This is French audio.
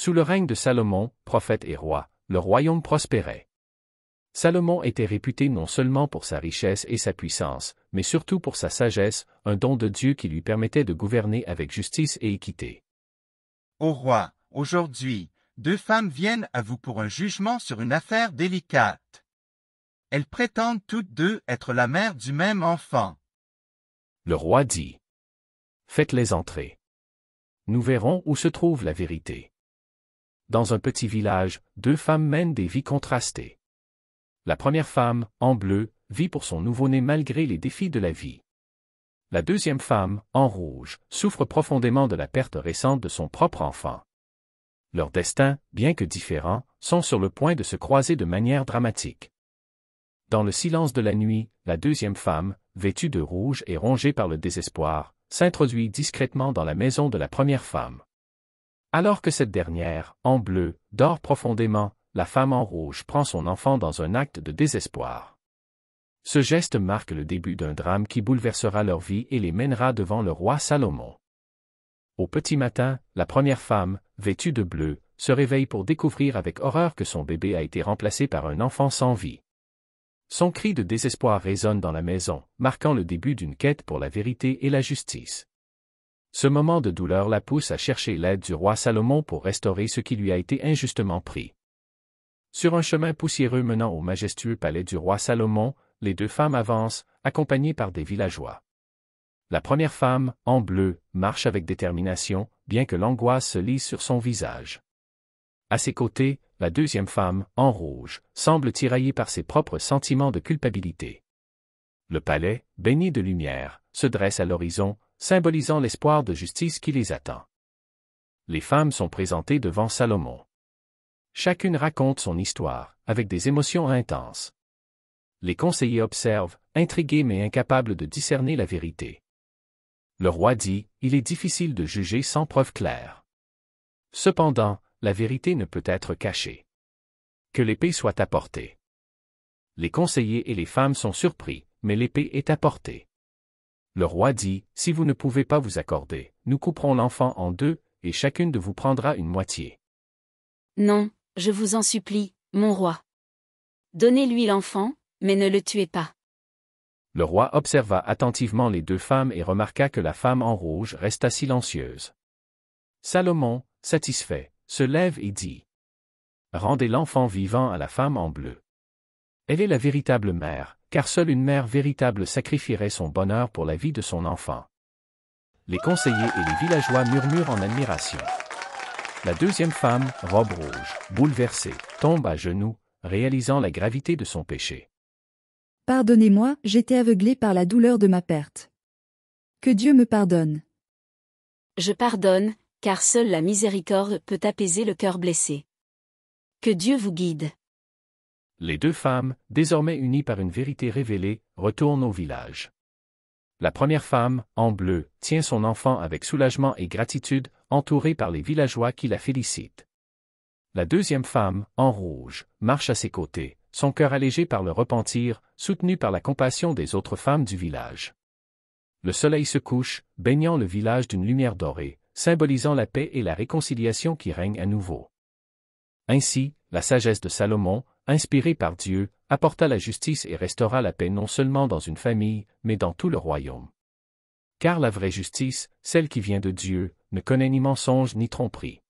Sous le règne de Salomon, prophète et roi, le royaume prospérait. Salomon était réputé non seulement pour sa richesse et sa puissance, mais surtout pour sa sagesse, un don de Dieu qui lui permettait de gouverner avec justice et équité. Ô roi, aujourd'hui, 2 femmes viennent à vous pour un jugement sur une affaire délicate. Elles prétendent toutes 2 être la mère du même enfant. Le roi dit: Faites-les entrer. Nous verrons où se trouve la vérité. Dans un petit village, 2 femmes mènent des vies contrastées. La première femme, en bleu, vit pour son nouveau-né malgré les défis de la vie. La deuxième femme, en rouge, souffre profondément de la perte récente de son propre enfant. Leurs destins, bien que différents, sont sur le point de se croiser de manière dramatique. Dans le silence de la nuit, la deuxième femme, vêtue de rouge et rongée par le désespoir, s'introduit discrètement dans la maison de la première femme. Alors que cette dernière, en bleu, dort profondément, la femme en rouge prend son enfant dans un acte de désespoir. Ce geste marque le début d'un drame qui bouleversera leur vie et les mènera devant le roi Salomon. Au petit matin, la première femme, vêtue de bleu, se réveille pour découvrir avec horreur que son bébé a été remplacé par un enfant sans vie. Son cri de désespoir résonne dans la maison, marquant le début d'une quête pour la vérité et la justice. Ce moment de douleur la pousse à chercher l'aide du roi Salomon pour restaurer ce qui lui a été injustement pris. Sur un chemin poussiéreux menant au majestueux palais du roi Salomon, les 2 femmes avancent, accompagnées par des villageois. La première femme, en bleu, marche avec détermination, bien que l'angoisse se lise sur son visage. À ses côtés, la deuxième femme, en rouge, semble tiraillée par ses propres sentiments de culpabilité. Le palais, baigné de lumière, se dresse à l'horizon, symbolisant l'espoir de justice qui les attend. Les femmes sont présentées devant Salomon. Chacune raconte son histoire, avec des émotions intenses. Les conseillers observent, intrigués mais incapables de discerner la vérité. Le roi dit: Il est difficile de juger sans preuve claire. Cependant, la vérité ne peut être cachée. Que l'épée soit apportée. Les conseillers et les femmes sont surpris, mais l'épée est apportée. Le roi dit: Si vous ne pouvez pas vous accorder, nous couperons l'enfant en 2, et chacune de vous prendra une moitié. Non, je vous en supplie, mon roi. Donnez-lui l'enfant, mais ne le tuez pas. Le roi observa attentivement les 2 femmes et remarqua que la femme en rouge resta silencieuse. Salomon, satisfait, se lève et dit: Rendez l'enfant vivant à la femme en bleu. Elle est la véritable mère, car seule une mère véritable sacrifierait son bonheur pour la vie de son enfant. Les conseillers et les villageois murmurent en admiration. La deuxième femme, robe rouge, bouleversée, tombe à genoux, réalisant la gravité de son péché. Pardonnez-moi, j'étais aveuglée par la douleur de ma perte. Que Dieu me pardonne. Je pardonne, car seule la miséricorde peut apaiser le cœur blessé. Que Dieu vous guide. Les 2 femmes, désormais unies par une vérité révélée, retournent au village. La première femme, en bleu, tient son enfant avec soulagement et gratitude, entourée par les villageois qui la félicitent. La deuxième femme, en rouge, marche à ses côtés, son cœur allégé par le repentir, soutenue par la compassion des autres femmes du village. Le soleil se couche, baignant le village d'une lumière dorée, symbolisant la paix et la réconciliation qui règnent à nouveau. Ainsi, la sagesse de Salomon, inspirée par Dieu, apporta la justice et restaura la paix non seulement dans une famille, mais dans tout le royaume. Car la vraie justice, celle qui vient de Dieu, ne connaît ni mensonge ni tromperie.